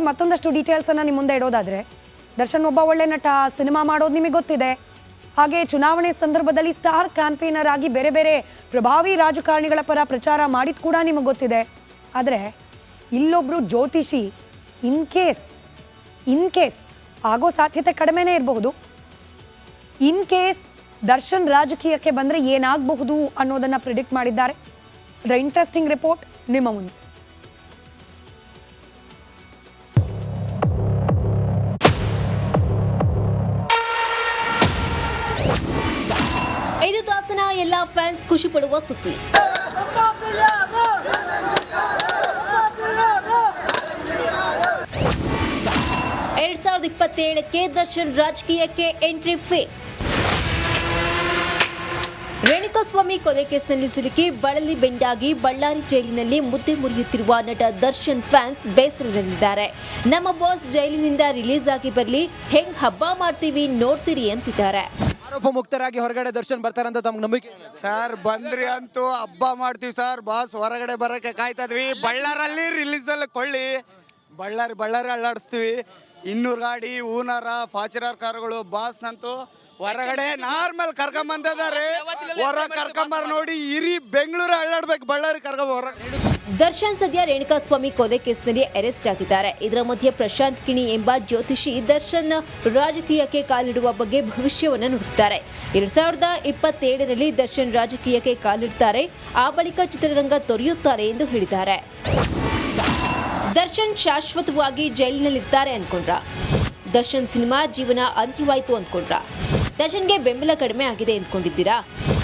ಮತ್ತೊಂದಷ್ಟು details ಅನ್ನ ನಿಮ್ಮ ಮುಂದೆ ಇಡೋದಾದ್ರೆ, ದರ್ಶನ್ ಒಬ್ಬ ಒಳ್ಳೆ ನಟ, ಸಿನಿಮಾ ಮಾಡೋದು ನಿಮಗೆ ಗೊತ್ತಿದೆ. ಹಾಗೆ ಚುನಾವಣೆ ಸಂದರ್ಭದಲ್ಲಿ ಸ್ಟಾರ್ ಕ್ಯಾಂಪೇನರ್ ಆಗಿ ಬೇರೆ ಬೇರೆ ಪ್ರಭಾವಿ ರಾಜಕಾರಣಿಗಳ ಪರ ಪ್ರಚಾರ ಮಾಡಿದ್ ಕೂಡ ನಿಮಗೆ ಗೊತ್ತಿದೆ. ಆದರೆ ಇಲ್ಲೊಬ್ರು ಜ್ಯೋತಿಷಿ ಇನ್ ಕೇಸ್ ಆಗೋ ಸಾಧ್ಯತೆ ಕಡಿಮೆನೇ ಇರಬಹುದು. ಇನ್ ಕೇಸ್ ದರ್ಶನ್ ರಾಜಕೀಯಕ್ಕೆ ಬಂದರೆ ಏನಾಗಬಹುದು ಅನ್ನೋದನ್ನ ಪ್ರಿಡಿಕ್ಟ್ ಮಾಡಿದ್ದಾರೆ. ಅದರ ಇಂಟ್ರೆಸ್ಟಿಂಗ್ ರಿಪೋರ್ಟ್ ನಿಮ್ಮ ಮುಂದೆ. ಐದು ತಾಸಿನ ಎಲ್ಲ ಫ್ಯಾನ್ಸ್ ಖುಷಿ ಪಡುವ ಸುದ್ದಿ. ಎರಡ್ 2027ಕ್ಕೆ ದರ್ಶನ್ ರಾಜಕೀಯಕ್ಕೆ ಎಂಟ್ರಿ ಫಿಕ್ಸ್. ರೇಣುಕಾಸ್ವಾಮಿ ಕೊಲೆ ಕೇಸ್ನಲ್ಲಿ ಸಿಲುಕಿ ಬಳಲಿ ಬೆಂಡಾಗಿ ಬಳ್ಳಾರಿ ಜೈಲಿನಲ್ಲಿ ಮುದ್ದೆ ಮುರಿಯುತ್ತಿರುವ ನಟ ದರ್ಶನ್ ಫ್ಯಾನ್ಸ್ ಬೇಸರದಲ್ಲಿದ್ದಾರೆ. ನಮ್ಮ ಬಾಸ್ ಜೈಲಿನಿಂದ ರಿಲೀಸ್ ಆಗಿ ಬರಲಿ, ಹೆಂಗ್ ಹಬ್ಬ ಮಾಡ್ತೀವಿ ನೋಡ್ತೀರಿ ಅಂತಿದ್ದಾರೆ. ಆರೋಪ ಮುಕ್ತರಾಗಿ ಹೊರಗಡೆ ದರ್ಶನ್ ಬರ್ತಾರಂತ ತಮ್ಗೆ ನಂಬಿಕೆ? ಸರ್ ಬಂದ್ರಿ ಅಂತೂ ಹಬ್ಬ ಮಾಡ್ತೀವಿ ಸರ್. ಬಾಸ್ ಹೊರಗಡೆ ಬರೋಕ್ಕೆ ಕಾಯ್ತಾ ಇದ್ವಿ. ಬಳ್ಳಾರಲ್ಲಿ ರಿಲೀಸ್ ಅಲ್ಲಿ ಕೊಳ್ಳಿ, ಬಳ್ಳಾರಿ ಅಳ್ಳಾಡಿಸ್ತೀವಿ. 200 ಗಾಡಿ, ಹೂನಾರ, ಫಾರ್ಚುನರ್ ಕಾರುಗಳು. ಬಾಸ್ನಂತೂ ಹೊರಗಡೆ ನಾರ್ಮಲ್ ಕರ್ಕೊಂಬಂದಿದ್ದಾರೆ. ಹೊರಗೆ ಕರ್ಕೊಂಬಾರ ನೋಡಿ, ಇರಿ ಬೆಂಗಳೂರು ಅಳ್ಳಾಡ್ಬೇಕು, ಬಳ್ಳಾರಿ ಕರ್ಕೊಂಬ. ದರ್ಶನ್ ಸದ್ಯ ರೇಣುಕಾಸ್ವಾಮಿ ಕೊಲೆ ಕೇಸ್ನಲ್ಲಿ ಅರೆಸ್ಟ್ ಆಗಿದ್ದಾರೆ. ಇದರ ಮಧ್ಯೆ ಪ್ರಶಾಂತ್ ಕಿಣಿ ಎಂಬ ಜ್ಯೋತಿಷಿ ದರ್ಶನ್ ರಾಜಕೀಯಕ್ಕೆ ಕಾಲಿಡುವ ಬಗ್ಗೆ ಭವಿಷ್ಯವನ್ನು ನುಡಿದಿದ್ದಾರೆ. 2027ರಲ್ಲಿ ದರ್ಶನ್ ರಾಜಕೀಯಕ್ಕೆ ಕಾಲಿಡುತ್ತಾರೆ, ಆ ಬಳಿಕ ಚಿತ್ರರಂಗ ತೊರೆಯುತ್ತಾರೆ ಎಂದು ಹೇಳಿದ್ದಾರೆ. ದರ್ಶನ್ ಶಾಶ್ವತವಾಗಿ ಜೈಲಿನಲ್ಲಿರ್ತಾರೆ ಅನ್ಕೊಂಡ್ರ? ದರ್ಶನ್ ಸಿನಿಮಾ ಜೀವನ ಅಂತ್ಯವಾಯಿತು ಅಂದ್ಕೊಂಡ್ರ? ದರ್ಶನ್ಗೆ ಬೆಂಬಲ ಕಡಿಮೆ ಆಗಿದೆ ಅಂದ್ಕೊಂಡಿದ್ದೀರಾ?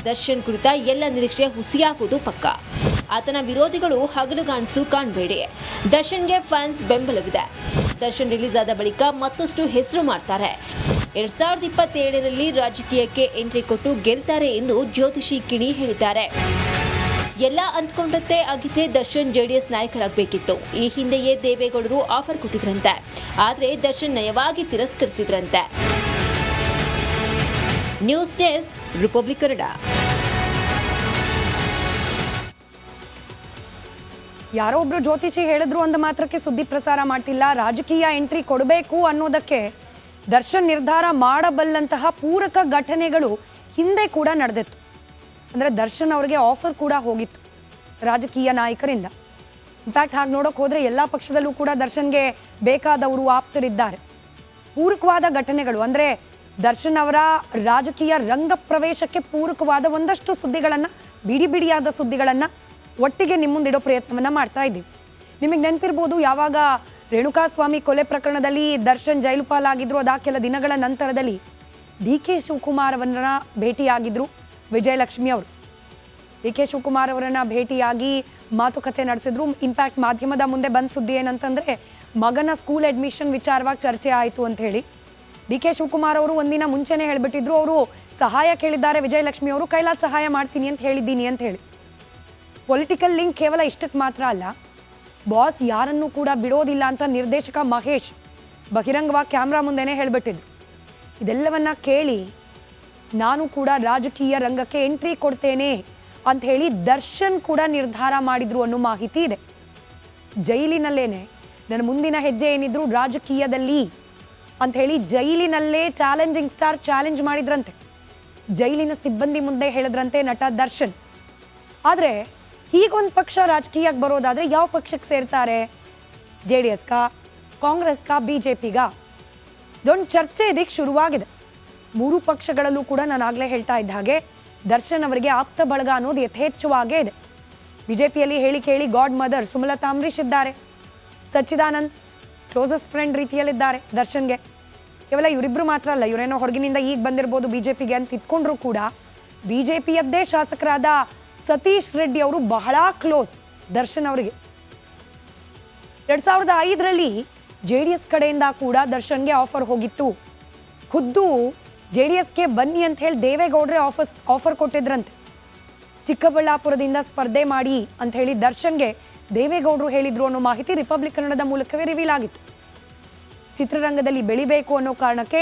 ದರ್ಶನ್ ಕುರಿತ ಎಲ್ಲ ನಿರೀಕ್ಷೆ ಹುಸಿಯಾಗುವುದು ಪಕ್ಕ. ಆತನ ವಿರೋಧಿಗಳು ಹಗಲುಗಾಣಿಸು ಕಾಣಬೇಡಿ. ದರ್ಶನ್ಗೆ ಫ್ಯಾನ್ಸ್ ಬೆಂಬಲವಿದೆ. ದರ್ಶನ್ ರಿಲೀಸ್ ಆದ ಬಳಿಕ ಮತ್ತಷ್ಟು ಹೆಸರು ಮಾಡ್ತಾರೆ. 2027ರಲ್ಲಿ ರಾಜಕೀಯಕ್ಕೆ ಎಂಟ್ರಿ ಕೊಟ್ಟು ಗೆಲ್ತಾರೆ ಎಂದು ಜ್ಯೋತಿಷಿ ಕಿಣಿ ಹೇಳಿದ್ದಾರೆ. ಎಲ್ಲ ಅಂದ್ಕೊಂಡಂತೆ ಆಗಿದ್ರೆ ದರ್ಶನ್ ಜೆಡಿಎಸ್ ನಾಯಕರಾಗಬೇಕಿತ್ತು. ಈ ಹಿಂದೆಯೇ ದೇವೇಗೌಡರು ಆಫರ್ ಕೊಟ್ಟಿದ್ರಂತೆ, ಆದರೆ ದರ್ಶನ್ ನಯವಾಗಿ ತಿರಸ್ಕರಿಸಿದ್ರಂತೆ. News desk, republic Kannada. ಯಾರೋ ಒಬ್ರು ಜ್ಯೋತಿಷಿ ಹೇಳಿದ್ರು ಅಂದ ಮಾತ್ರಕ್ಕೆ ಸುದ್ದಿ ಪ್ರಸಾರ ಮಾಡ್ತಿಲ್ಲ. ರಾಜಕೀಯ ಎಂಟ್ರಿ ಕೊಡಬೇಕು ಅನ್ನೋದಕ್ಕೆ ದರ್ಶನ್ ನಿರ್ಧಾರ ಮಾಡಬಲ್ಲಂತಹ ಪೂರಕ ಘಟನೆಗಳು ಹಿಂದೆ ಕೂಡ ನಡೆದಿತ್ತು. ಅಂದರೆ ದರ್ಶನ್ ಅವರಿಗೆ ಆಫರ್ ಕೂಡ ಹೋಗಿತ್ತು ರಾಜಕೀಯ ನಾಯಕರಿಂದ. ಇನ್ಫ್ಯಾಕ್ಟ್ ಹಾಗೆ ನೋಡೋಕೆ ಹೋದರೆ ಎಲ್ಲ ಪಕ್ಷದಲ್ಲೂ ಕೂಡ ದರ್ಶನ್ಗೆ ಬೇಕಾದವರು ಆಪ್ತರಿದ್ದಾರೆ. ಪೂರಕವಾದ ಘಟನೆಗಳು ಅಂದರೆ ದರ್ಶನ್ ಅವರ ರಾಜಕೀಯ ರಂಗ ಪ್ರವೇಶಕ್ಕೆ ಪೂರಕವಾದ ಒಂದಷ್ಟು ಸುದ್ದಿಗಳನ್ನು, ಬಿಡಿಯಾದ ಸುದ್ದಿಗಳನ್ನು ಒಟ್ಟಿಗೆ ನಿಮ್ಮ ಮುಂದಿಡೋ ಪ್ರಯತ್ನವನ್ನು ಮಾಡ್ತಾ ಇದ್ದೀವಿ. ನಿಮಗೆ ನೆನಪಿರ್ಬೋದು, ಯಾವಾಗ ರೇಣುಕಾಸ್ವಾಮಿ ಕೊಲೆ ಪ್ರಕರಣದಲ್ಲಿ ದರ್ಶನ್ ಜೈಲು ಪಾಲಾಗಿದ್ರು, ಅದಾದ ಕೆಲ ದಿನಗಳ ನಂತರದಲ್ಲಿ DK ಶಿವಕುಮಾರ್ ಅವರನ್ನ ಭೇಟಿಯಾಗಿದ್ರು ವಿಜಯಲಕ್ಷ್ಮಿ ಅವರು. DK ಶಿವಕುಮಾರ್ ಅವರನ್ನ ಭೇಟಿಯಾಗಿ ಮಾತುಕತೆ ನಡೆಸಿದ್ರು. ಇನ್ಫ್ಯಾಕ್ಟ್ ಮಾಧ್ಯಮದ ಮುಂದೆ ಬಂದ ಸುದ್ದಿ ಏನಂತಂದರೆ, ಮಗನ ಸ್ಕೂಲ್ ಅಡ್ಮಿಷನ್ ವಿಚಾರವಾಗಿ ಚರ್ಚೆ ಆಯಿತು ಅಂತ ಹೇಳಿ DK ಶಿವಕುಮಾರ್ ಅವರು ಒಂದಿನ ಮುಂಚೆನೇ ಹೇಳಿಬಿಟ್ಟಿದ್ರು, ಅವರು ಸಹಾಯ ಕೇಳಿದ್ದಾರೆ ವಿಜಯಲಕ್ಷ್ಮಿ ಅವರು, ಕೈಲಾದ ಸಹಾಯ ಮಾಡ್ತೀನಿ ಅಂತ ಹೇಳಿದ್ದೀನಿ ಅಂತ ಹೇಳಿ. ಪೊಲಿಟಿಕಲ್ ಲಿಂಕ್ ಕೇವಲ ಇಷ್ಟಕ್ಕೆ ಮಾತ್ರ ಅಲ್ಲ, ಬಾಸ್ ಯಾರನ್ನೂ ಕೂಡ ಬಿಡೋದಿಲ್ಲ ಅಂತ ನಿರ್ದೇಶಕ ಮಹೇಶ್ ಬಹಿರಂಗವಾಗಿ ಕ್ಯಾಮ್ರಾ ಮುಂದೆನೇ ಹೇಳಿಬಿಟ್ಟಿದ್ರು. ಇದೆಲ್ಲವನ್ನ ಕೇಳಿ ನಾನು ಕೂಡ ರಾಜಕೀಯ ರಂಗಕ್ಕೆ ಎಂಟ್ರಿ ಕೊಡ್ತೇನೆ ಅಂತ ಹೇಳಿ ದರ್ಶನ್ ಕೂಡ ನಿರ್ಧಾರ ಮಾಡಿದ್ರು ಅನ್ನೋ ಮಾಹಿತಿ ಇದೆ. ಜೈಲಿನಲ್ಲೇನೆ ನನ್ನ ಮುಂದಿನ ಹೆಜ್ಜೆ ಏನಿದ್ರು ರಾಜಕೀಯದಲ್ಲಿ ಅಂತ ಹೇಳಿ ಜೈಲಿನಲ್ಲೇ ಚಾಲೆಂಜಿಂಗ್ ಸ್ಟಾರ್ ಚಾಲೆಂಜ್ ಮಾಡಿದ್ರಂತೆ. ಜೈಲಿನ ಸಿಬ್ಬಂದಿ ಮುಂದೆ ಹೇಳಿದ್ರಂತೆ ನಟ ದರ್ಶನ್. ಆದರೆ ಹೀಗೊಂದು ಪಕ್ಷ ರಾಜಕೀಯಕ್ಕೆ ಬರೋದಾದರೆ ಯಾವ ಪಕ್ಷಕ್ಕೆ ಸೇರ್ತಾರೆ? JDSಗಾ, ಕಾಂಗ್ರೆಸ್ಗಾ, BJPಗಾ? ಇದೊಂದು ಚರ್ಚೆ ಇದಕ್ಕೆ ಶುರುವಾಗಿದೆ. 3 ಪಕ್ಷಗಳಲ್ಲೂ ಕೂಡ ನಾನು ಆಗಲೇ ಹೇಳ್ತಾ ಇದ್ದ ಹಾಗೆ ದರ್ಶನ್ ಅವರಿಗೆ ಆಪ್ತ ಬಳಗ ಅನ್ನೋದು ಯಥೇಚ್ಛವಾಗೇ ಇದೆ. BJPಯಲ್ಲಿ ಹೇಳಿ ಕೇಳಿ ಗಾಡ್ ಮದರ್ ಸುಮಲತಾ ಅಂಬರೀಶ್ ಇದ್ದಾರೆ. ಸಚ್ಚಿದಾನಂದ್ ಕ್ಲೋಸೆಸ್ಟ್ ಫ್ರೆಂಡ್ ರೀತಿಯಲ್ಲಿದ್ದಾರೆ ದರ್ಶನ್ಗೆ. ಕೇವಲ ಇವರಿಬ್ಬರು ಮಾತ್ರ ಅಲ್ಲ, ಇವರೇನೋ ಹೊರಗಿನಿಂದ ಈಗ ಬಂದಿರ್ಬೋದು BJPಗೆ ಅಂತ ಇಟ್ಕೊಂಡ್ರು ಕೂಡ BJPಯದ್ದೇ ಶಾಸಕರಾದ ಸತೀಶ್ ರೆಡ್ಡಿ ಅವರು ಬಹಳ ಕ್ಲೋಸ್ ದರ್ಶನ್ ಅವರಿಗೆ. 2005ರಲ್ಲಿ JDS ಕಡೆಯಿಂದ ಕೂಡ ದರ್ಶನ್ಗೆ ಆಫರ್ ಹೋಗಿತ್ತು. ಖುದ್ದು JDSಗೆ ಬನ್ನಿ ಅಂತ ಹೇಳಿ ದೇವೇಗೌಡರೇ ಆಫರ್ ಕೊಟ್ಟಿದ್ರಂತೆ. ಚಿಕ್ಕಬಳ್ಳಾಪುರದಿಂದ ಸ್ಪರ್ಧೆ ಮಾಡಿ ಅಂತ ಹೇಳಿ ದರ್ಶನ್ಗೆ ದೇವೇಗೌಡರು ಹೇಳಿದ್ರು ಅನ್ನೋ ಮಾಹಿತಿ ರಿಪಬ್ಲಿಕ್ ಕನ್ನಡದ ಮೂಲಕವೇ ರಿವೀಲ್ ಆಗಿತ್ತು. ಚಿತ್ರರಂಗದಲ್ಲಿ ಬೆಳಿಬೇಕು ಅನ್ನೋ ಕಾರಣಕ್ಕೆ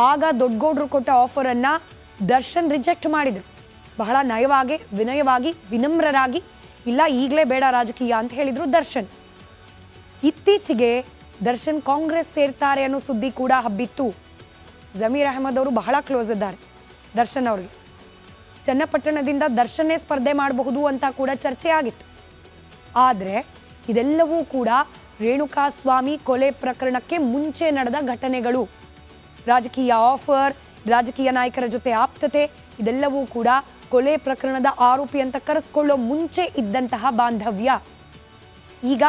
ಆಗ ದೊಡ್ಡಗೌಡರು ಕೊಟ್ಟ ಆಫರನ್ನು ದರ್ಶನ್ ರಿಜೆಕ್ಟ್ ಮಾಡಿದರು. ಬಹಳ ನಯವಾಗಿ, ವಿನಯವಾಗಿ, ವಿನಮ್ರರಾಗಿ ಇಲ್ಲ ಈಗಲೇ ಬೇಡ ರಾಜಕೀಯ ಅಂತ ಹೇಳಿದ್ರು ದರ್ಶನ್. ಇತ್ತೀಚೆಗೆ ದರ್ಶನ್ ಕಾಂಗ್ರೆಸ್ ಸೇರ್ತಾರೆ ಅನ್ನೋ ಸುದ್ದಿ ಕೂಡ ಹಬ್ಬಿತ್ತು. ಜಮೀರ್ ಅಹಮದ್ ಅವರು ಬಹಳ ಕ್ಲೋಸ್ ಇದ್ದಾರೆ ದರ್ಶನ್ ಅವ್ರಿಗೆ. ಚನ್ನಪಟ್ಟಣದಿಂದ ದರ್ಶನ್ನೇ ಸ್ಪರ್ಧೆ ಮಾಡಬಹುದು ಅಂತ ಕೂಡ ಚರ್ಚೆ ಆಗಿತ್ತು. ಆದರೆ ಇದೆಲ್ಲವೂ ಕೂಡ ರೇಣುಕಾಸ್ವಾಮಿ ಕೊಲೆ ಪ್ರಕರಣಕ್ಕೆ ಮುಂಚೆ ನಡೆದ ಘಟನೆಗಳು. ರಾಜಕೀಯ ಆಫರ್, ರಾಜಕೀಯ ನಾಯಕರ ಜೊತೆ ಆಪ್ತತೆ, ಇದೆಲ್ಲವೂ ಕೂಡ ಕೊಲೆ ಪ್ರಕರಣದ ಆರೋಪಿ ಅಂತ ಕರೆಸ್ಕೊಳ್ಳೋ ಮುಂಚೆ ಇದ್ದಂತಹ ಬಾಂಧವ್ಯ. ಈಗ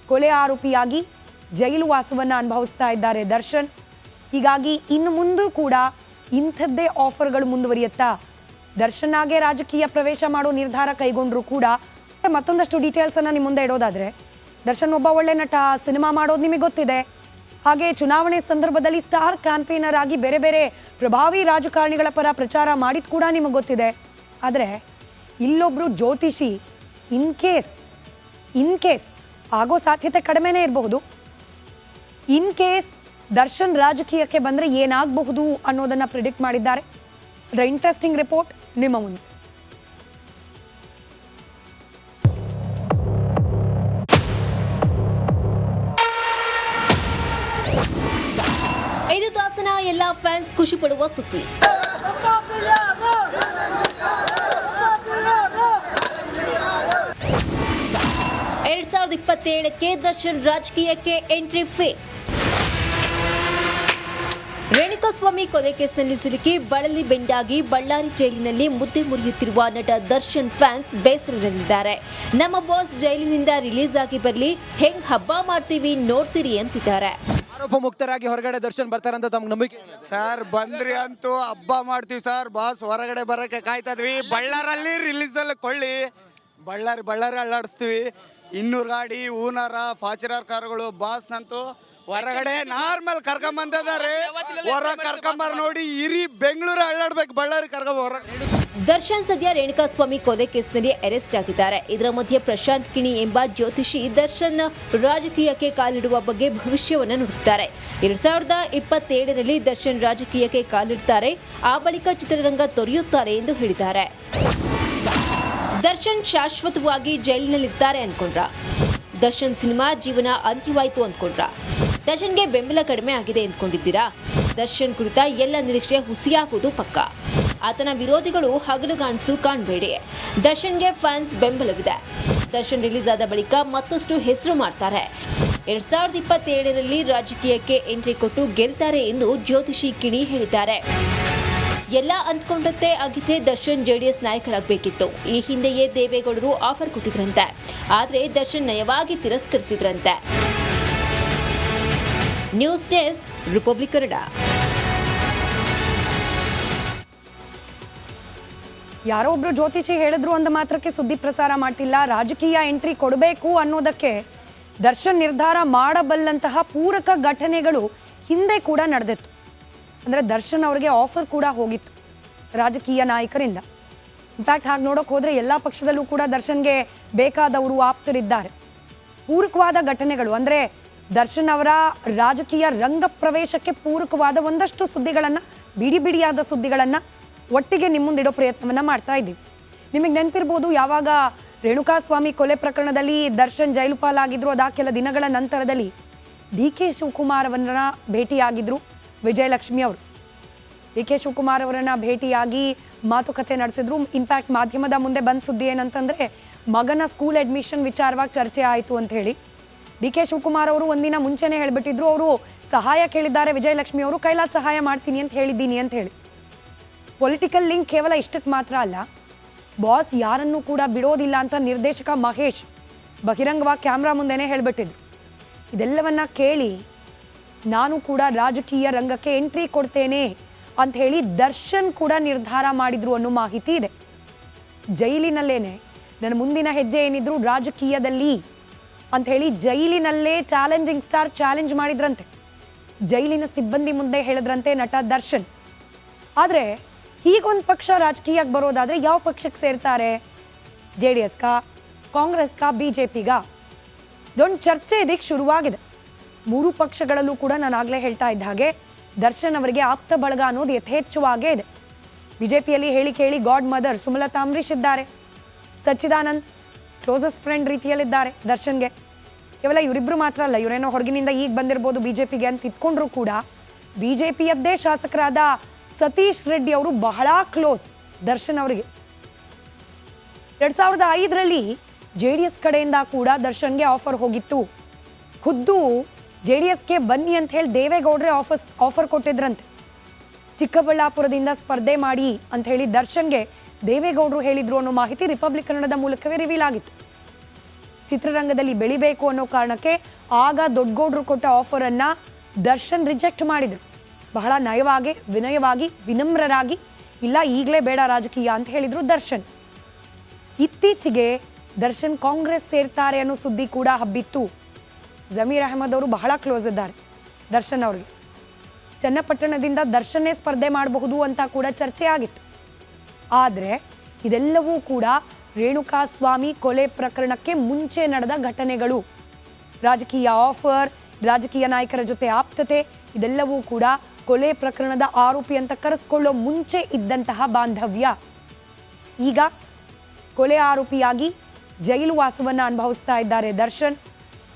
ಕೊಲೆ ಆರೋಪಿಯಾಗಿ ಜೈಲು ವಾಸವನ್ನು ಅನುಭವಿಸ್ತಾ ಇದ್ದಾರೆ ದರ್ಶನ್. ಹೀಗಾಗಿ ಇನ್ನು ಮುಂದೂ ಕೂಡ ಇಂಥದ್ದೇ ಆಫರ್ಗಳು ಮುಂದುವರಿಯುತ್ತಾ? ದರ್ಶನ್ ಆಗೇ ರಾಜಕೀಯ ಪ್ರವೇಶ ಮಾಡೋ ನಿರ್ಧಾರ ಕೈಗೊಂಡ್ರು ಕೂಡ. ಮತ್ತೊಂದಷ್ಟು ಡೀಟೇಲ್ಸನ್ನು ನಿಮ್ಮ ಮುಂದೆ ಇಡೋದಾದರೆ, ದರ್ಶನ್ ಒಬ್ಬ ಒಳ್ಳೆ ನಟ, ಸಿನಿಮಾ ಮಾಡೋದು ನಿಮಗೆ ಗೊತ್ತಿದೆ. ಹಾಗೆ ಚುನಾವಣೆ ಸಂದರ್ಭದಲ್ಲಿ ಸ್ಟಾರ್ ಕ್ಯಾಂಪೇನರ್ ಆಗಿ ಬೇರೆ ಬೇರೆ ಪ್ರಭಾವಿ ರಾಜಕಾರಣಿಗಳ ಪರ ಪ್ರಚಾರ ಮಾಡಿದ್ ಕೂಡ ನಿಮಗೆ ಗೊತ್ತಿದೆ. ಆದರೆ ಇಲ್ಲೊಬ್ರು ಜ್ಯೋತಿಷಿ ಇನ್ ಕೇಸ್ ಆಗೋ ಸಾಧ್ಯತೆ ಕಡಿಮೆನೇ ಇರಬಹುದು. ಇನ್ ಕೇಸ್ ದರ್ಶನ್ ರಾಜಕೀಯಕ್ಕೆ ಬಂದರೆ ಏನಾಗಬಹುದು ಅನ್ನೋದನ್ನು ಪ್ರಿಡಿಕ್ಟ್ ಮಾಡಿದ್ದಾರೆ. ಅದರ ಇಂಟ್ರೆಸ್ಟಿಂಗ್ ರಿಪೋರ್ಟ್ ನಿಮ್ಮ ಮುಂದೆ. ಐದು ತಾಸಿನ ಎಲ್ಲ ಫ್ಯಾನ್ಸ್ ಖುಷಿ ಪಡುವ ಸುದ್ದಿ. ಎರಡ್ 2027ಕ್ಕೆ ದರ್ಶನ್ ರಾಜಕೀಯಕ್ಕೆ ಎಂಟ್ರಿ ಫಿಕ್ಸ್. ರೇಣುಕಾಸ್ವಾಮಿ ಕೊಲೆ ಕೇಸ್ನಲ್ಲಿ ಸಿಲುಕಿ ಬಳಲಿ ಬೆಂಡಾಗಿ ಬಳ್ಳಾರಿ ಜೈಲಿನಲ್ಲಿ ಮುದ್ದೆ ಮುರಿಯುತ್ತಿರುವ ನಟ ದರ್ಶನ್ ಫ್ಯಾನ್ಸ್ ಬೇಸರದಲ್ಲಿದ್ದಾರೆ. ನಮ್ಮ ಬಾಸ್ ಜೈಲಿನಿಂದ ರಿಲೀಸ್ ಆಗಿ ಬರಲಿ, ಹೆಂಗ್ ಹಬ್ಬ ಮಾಡ್ತೀವಿ ನೋಡ್ತೀರಿ ಅಂತಿದ್ದಾರೆ. ಆರೋಪ ಮುಕ್ತರಾಗಿ ಹೊರಗಡೆ ದರ್ಶನ್ ಬರ್ತಾರಂತ ತಮ್ಗೆ ನಂಬಿಕೆ? ಸರ್ ಬಂದ್ರಿ ಅಂತೂ ಹಬ್ಬ ಮಾಡ್ತೀವಿ ಸರ್. ಬಾಸ್ ಹೊರಗಡೆ ಬರೋಕ್ಕೆ ಕಾಯ್ತಾ ಇದ್ವಿ. ಬಳ್ಳಾರಲ್ಲಿ ರಿಲೀಸಲ್ಲಿ ಕೊಳ್ಳಿ, ಬಳ್ಳಾರಿ ಅಳ್ಳಾಡಿಸ್ತೀವಿ. 200 ಗಾಡಿ, ಹೂನಾರ, ಫಾರ್ಚುನರ್ ಕಾರುಗಳು. ಬಾಸ್ನಂತೂ ಹೊರಗಡೆ ನಾರ್ಮಲ್ ಕರ್ಕೊಂಬಂದಿದ್ದಾರೆ. ಹೊರ ಕರ್ಕೊಂಬರ್ ನೋಡಿ ಇರಿ ಬೆಂಗಳೂರು ಅಳ್ಳಾಡ್ಬೇಕು, ಬಳ್ಳಾರಿ ಕರ್ಕೊಂಬ. ದರ್ಶನ್ ಸದ್ಯ ರೇಣುಕಾಸ್ವಾಮಿ ಕೊಲೆ ಕೇಸ್ನಲ್ಲಿ ಅರೆಸ್ಟ್ ಆಗಿದ್ದಾರೆ. ಇದರ ಮಧ್ಯೆ ಪ್ರಶಾಂತ್ ಕಿಣಿ ಎಂಬ ಜ್ಯೋತಿಷಿ ದರ್ಶನ್ ರಾಜಕೀಯಕ್ಕೆ ಕಾಲಿಡುವ ಬಗ್ಗೆ ಭವಿಷ್ಯವನ್ನು ನುಡಿದಿದ್ದಾರೆ. 2027ರಲ್ಲಿ ದರ್ಶನ್ ರಾಜಕೀಯಕ್ಕೆ ಕಾಲಿಡುತ್ತಾರೆ, ಆ ಬಳಿಕ ಚಿತ್ರರಂಗ ತೊರೆಯುತ್ತಾರೆ ಎಂದು ಹೇಳಿದ್ದಾರೆ. ದರ್ಶನ್ ಶಾಶ್ವತವಾಗಿ ಜೈಲಿನಲ್ಲಿರ್ತಾರೆ ಅನ್ಕೊಂಡ್ರ? ದರ್ಶನ್ ಸಿನಿಮಾ ಜೀವನ ಅಂತ್ಯವಾಯಿತು ಅಂದ್ಕೊಂಡ್ರ? ದರ್ಶನ್ಗೆ ಬೆಂಬಲ ಕಡಿಮೆ ಆಗಿದೆ ಅಂದ್ಕೊಂಡಿದ್ದೀರಾ? ದರ್ಶನ್ ಕುರಿತ ಎಲ್ಲ ನಿರೀಕ್ಷೆ ಹುಸಿಯಾಗುವುದು ಪಕ್ಕ. ಆತನ ವಿರೋಧಿಗಳು ಹಗಲುಗಾಣಿಸು ಕಾಣಬೇಡಿ. ದರ್ಶನ್ಗೆ ಫ್ಯಾನ್ಸ್ ಬೆಂಬಲವಿದೆ. ದರ್ಶನ್ ರಿಲೀಸ್ ಆದ ಬಳಿಕ ಮತ್ತಷ್ಟು ಹೆಸರು ಮಾಡ್ತಾರೆ. 2027ರಲ್ಲಿ ರಾಜಕೀಯಕ್ಕೆ ಎಂಟ್ರಿ ಕೊಟ್ಟು ಗೆಲ್ತಾರೆ ಎಂದು ಜ್ಯೋತಿಷಿ ಕಿಣಿ ಹೇಳಿದ್ದಾರೆ. ಎಲ್ಲ ಅಂದ್ಕೊಂಡಂತೆ ಆಗಿದ್ರೆ ದರ್ಶನ್ ಜೆಡಿಎಸ್ ನಾಯಕರಾಗಬೇಕಿತ್ತು. ಈ ಹಿಂದೆಯೇ ದೇವೇಗೌಡರು ಆಫರ್ ಕೊಟ್ಟಿದ್ರಂತೆ, ಆದರೆ ದರ್ಶನ್ ನಯವಾಗಿ ತಿರಸ್ಕರಿಸಿದ್ರಂತೆ. News desk, republic Kannada. ಯಾರೋ ಒಬ್ರು ಜ್ಯೋತಿಷಿ ಹೇಳಿದ್ರು ಅಂದ ಮಾತ್ರಕ್ಕೆ ಸುದ್ದಿ ಪ್ರಸಾರ ಮಾಡ್ತಿಲ್ಲ. ರಾಜಕೀಯ ಎಂಟ್ರಿ ಕೊಡಬೇಕು ಅನ್ನೋದಕ್ಕೆ ದರ್ಶನ್ ನಿರ್ಧಾರ ಮಾಡಬಲ್ಲಂತಹ ಪೂರಕ ಘಟನೆಗಳು ಹಿಂದೆ ಕೂಡ ನಡೆದಿತ್ತು. ಅಂದರೆ ದರ್ಶನ್ ಅವರಿಗೆ ಆಫರ್ ಕೂಡ ಹೋಗಿತ್ತು ರಾಜಕೀಯ ನಾಯಕರಿಂದ. ಇನ್ಫ್ಯಾಕ್ಟ್ ಹಾಗೆ ನೋಡೋಕೆ ಹೋದರೆ ಎಲ್ಲ ಪಕ್ಷದಲ್ಲೂ ಕೂಡ ದರ್ಶನ್ಗೆ ಬೇಕಾದವರು ಆಪ್ತರಿದ್ದಾರೆ. ಪೂರಕವಾದ ಘಟನೆಗಳು ಅಂದರೆ ದರ್ಶನ್ ಅವರ ರಾಜಕೀಯ ರಂಗ ಪ್ರವೇಶಕ್ಕೆ ಪೂರಕವಾದ ಒಂದಷ್ಟು ಸುದ್ದಿಗಳನ್ನು, ಬಿಡಿಯಾದ ಸುದ್ದಿಗಳನ್ನು ಒಟ್ಟಿಗೆ ನಿಮ್ಮ ಮುಂದಿಡೋ ಪ್ರಯತ್ನವನ್ನು ಮಾಡ್ತಾ ಇದ್ದೀವಿ. ನಿಮಗೆ ನೆನಪಿರ್ಬೋದು, ಯಾವಾಗ ರೇಣುಕಾಸ್ವಾಮಿ ಕೊಲೆ ಪ್ರಕರಣದಲ್ಲಿ ದರ್ಶನ್ ಜೈಲು ಪಾಲಾಗಿದ್ರು, ಅದ ಕೆಲ ದಿನಗಳ ನಂತರದಲ್ಲಿ DK ಶಿವಕುಮಾರ್ ಅವರನ್ನ ಭೇಟಿಯಾಗಿದ್ರು ವಿಜಯಲಕ್ಷ್ಮಿ ಅವರು. DK ಶಿವಕುಮಾರ್ ಅವರನ್ನ ಭೇಟಿಯಾಗಿ ಮಾತುಕತೆ ನಡೆಸಿದ್ರು. ಇನ್ಫ್ಯಾಕ್ಟ್ ಮಾಧ್ಯಮದ ಮುಂದೆ ಬಂದ ಸುದ್ದಿ ಏನಂತಂದರೆ, ಮಗನ ಸ್ಕೂಲ್ ಅಡ್ಮಿಷನ್ ವಿಚಾರವಾಗಿ ಚರ್ಚೆ ಆಯಿತು ಅಂತ ಹೇಳಿ DK ಶಿವಕುಮಾರ್ ಅವರು ಒಂದಿನ ಮುಂಚೆನೇ ಹೇಳಿಬಿಟ್ಟಿದ್ರು, ಅವರು ಸಹಾಯ ಕೇಳಿದ್ದಾರೆ ವಿಜಯಲಕ್ಷ್ಮಿ ಅವರು, ಕೈಲಾದ ಸಹಾಯ ಮಾಡ್ತೀನಿ ಅಂತ ಹೇಳಿದ್ದೀನಿ ಅಂತ ಹೇಳಿ. ಪೊಲಿಟಿಕಲ್ ಲಿಂಕ್ ಕೇವಲ ಇಷ್ಟಕ್ಕೆ ಮಾತ್ರ ಅಲ್ಲ, ಬಾಸ್ ಯಾರನ್ನೂ ಕೂಡ ಬಿಡೋದಿಲ್ಲ ಅಂತ ನಿರ್ದೇಶಕ ಮಹೇಶ್ ಬಹಿರಂಗವಾಗಿ ಕ್ಯಾಮ್ರಾ ಮುಂದೆನೇ ಹೇಳಿಬಿಟ್ಟಿದ್ರು. ಇದೆಲ್ಲವನ್ನ ಕೇಳಿ ನಾನು ಕೂಡ ರಾಜಕೀಯ ರಂಗಕ್ಕೆ ಎಂಟ್ರಿ ಕೊಡ್ತೇನೆ ಅಂತ ಹೇಳಿ ದರ್ಶನ್ ಕೂಡ ನಿರ್ಧಾರ ಮಾಡಿದ್ರು ಅನ್ನೋ ಮಾಹಿತಿ ಇದೆ. ಜೈಲಿನಲ್ಲೇನೆ ನನ್ನ ಮುಂದಿನ ಹೆಜ್ಜೆ ಏನಿದ್ರು ರಾಜಕೀಯದಲ್ಲಿ ಅಂತ ಹೇಳಿ ಜೈಲಿನಲ್ಲೇ ಚಾಲೆಂಜಿಂಗ್ ಸ್ಟಾರ್ ಚಾಲೆಂಜ್ ಮಾಡಿದ್ರಂತೆ. ಜೈಲಿನ ಸಿಬ್ಬಂದಿ ಮುಂದೆ ಹೇಳಿದ್ರಂತೆ ನಟ ದರ್ಶನ್. ಆದರೆ ಹೀಗೊಂದು ಪಕ್ಷ ರಾಜಕೀಯಕ್ಕೆ ಬರೋದಾದರೆ ಯಾವ ಪಕ್ಷಕ್ಕೆ ಸೇರ್ತಾರೆ? JDS-ಗ, ಕಾಂಗ್ರೆಸ್ಗ, BJP-ಗ? ಇದೊಂದು ಚರ್ಚೆ ಇದಕ್ಕೆ ಶುರುವಾಗಿದೆ. ಮೂರು ಪಕ್ಷಗಳಲ್ಲೂ ಕೂಡ ನಾನು ಆಗಲೇ ಹೇಳ್ತಾ ಇದ್ದ ಹಾಗೆ ದರ್ಶನ್ ಅವರಿಗೆ ಆಪ್ತ ಬಳಗ ಅನ್ನೋದು ಯಥೇಚ್ಛವಾಗೇ ಇದೆ. BJP-ಯಲ್ಲಿ ಹೇಳಿ ಕೇಳಿ ಗಾಡ್ ಮದರ್ ಸುಮಲತಾ ಅಂಬರೀಶ್ ಇದ್ದಾರೆ. ಸಚ್ಚಿದಾನಂದ್ ಕ್ಲೋಸೆಸ್ಟ್ ಫ್ರೆಂಡ್ ರೀತಿಯಲ್ಲಿದ್ದಾರೆ ದರ್ಶನ್ಗೆ. ಕೇವಲ ಇವರಿಬ್ರು ಮಾತ್ರ ಅಲ್ಲ, ಇವರೇನೋ ಹೊರಗಿನಿಂದ ಈಗ ಬಂದಿರ್ಬೋದು ಬಿಜೆಪಿಗೆ ಅಂತ ಇಟ್ಕೊಂಡ್ರು ಕೂಡ ಬಿಜೆಪಿಯದ್ದೇ ಶಾಸಕರಾದ ಸತೀಶ್ ರೆಡ್ಡಿ ಅವರು ಬಹಳ ಕ್ಲೋಸ್ ದರ್ಶನ್ ಅವರಿಗೆ. 2005ರಲ್ಲಿ JDS ಕಡೆಯಿಂದ ಕೂಡ ದರ್ಶನ್ಗೆ ಆಫರ್ ಹೋಗಿತ್ತು. ಖುದ್ದು JDSಗೆ ಬನ್ನಿ ಅಂತ ಹೇಳಿ ದೇವೇಗೌಡ್ರೆ ಆಫರ್ ಕೊಟ್ಟಿದ್ರಂತೆ. ಚಿಕ್ಕಬಳ್ಳಾಪುರದಿಂದ ಸ್ಪರ್ಧೆ ಮಾಡಿ ಅಂತ ಹೇಳಿ ದರ್ಶನ್ಗೆ ದೇವೇಗೌಡರು ಹೇಳಿದ್ರು ಅನ್ನೋ ಮಾಹಿತಿ ರಿಪಬ್ಲಿಕ್ ಕನ್ನಡದ ಮೂಲಕವೇ ರಿವೀಲ್ ಆಗಿತ್ತು. ಚಿತ್ರರಂಗದಲ್ಲಿ ಬೆಳಿಬೇಕು ಅನ್ನೋ ಕಾರಣಕ್ಕೆ ಆಗ ದೊಡ್ಡಗೌಡರು ಕೊಟ್ಟ ಆಫರ್ ಅನ್ನ ದರ್ಶನ್ ರಿಜೆಕ್ಟ್ ಮಾಡಿದ್ರು. ಬಹಳ ನಯವಾಗಿ, ವಿನಯವಾಗಿ, ವಿನಮ್ರರಾಗಿ, ಇಲ್ಲ ಈಗಲೇ ಬೇಡ ರಾಜಕೀಯ ಅಂತ ಹೇಳಿದ್ರು ದರ್ಶನ್. ಇತ್ತೀಚೆಗೆ ದರ್ಶನ್ ಕಾಂಗ್ರೆಸ್ ಸೇರ್ತಾರೆ ಅನ್ನೋ ಸುದ್ದಿ ಕೂಡ ಹಬ್ಬಿತ್ತು. ಜಮೀರ್ ಅಹಮದ್ ಅವರು ಬಹಳ ಕ್ಲೋಸ್ ಇದ್ದಾರೆ ದರ್ಶನ್ ಅವರಿಗೆ. ಚನ್ನಪಟ್ಟಣದಿಂದ ದರ್ಶನ್ನೇ ಸ್ಪರ್ಧೆ ಮಾಡಬಹುದು ಅಂತ ಕೂಡ ಚರ್ಚೆ ಆಗಿತ್ತು. ಆದರೆ ಇದೆಲ್ಲವೂ ಕೂಡ ರೇಣುಕಾಸ್ವಾಮಿ ಕೊಲೆ ಪ್ರಕರಣಕ್ಕೆ ಮುಂಚೆ ನಡೆದ ಘಟನೆಗಳು. ರಾಜಕೀಯ ಆಫರ್, ರಾಜಕೀಯ ನಾಯಕರ ಜೊತೆ ಆಪ್ತತೆ, ಇದೆಲ್ಲವೂ ಕೂಡ ಕೊಲೆ ಪ್ರಕರಣದ ಆರೋಪಿ ಅಂತ ಕರೆಸ್ಕೊಳ್ಳೋ ಮುಂಚೆ ಇದ್ದಂತಹ ಬಾಂಧವ್ಯ. ಈಗ ಕೊಲೆ ಆರೋಪಿಯಾಗಿ ಜೈಲು ವಾಸವನ್ನು ಅನುಭವಿಸ್ತಾ ಇದ್ದಾರೆ ದರ್ಶನ್.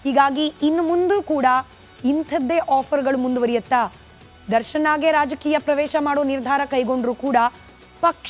ಹೀಗಾಗಿ ಇನ್ನು ಮುಂದೂ ಕೂಡ ಇಂಥದ್ದೇ ಆಫರ್ಗಳು ಮುಂದುವರಿಯುತ್ತಾ? ದರ್ಶನ್ ಆಗೇ ರಾಜಕೀಯ ಪ್ರವೇಶ ಮಾಡೋ ನಿರ್ಧಾರ ಕೈಗೊಂಡ್ರು ಕೂಡ ಪಕ್ಷ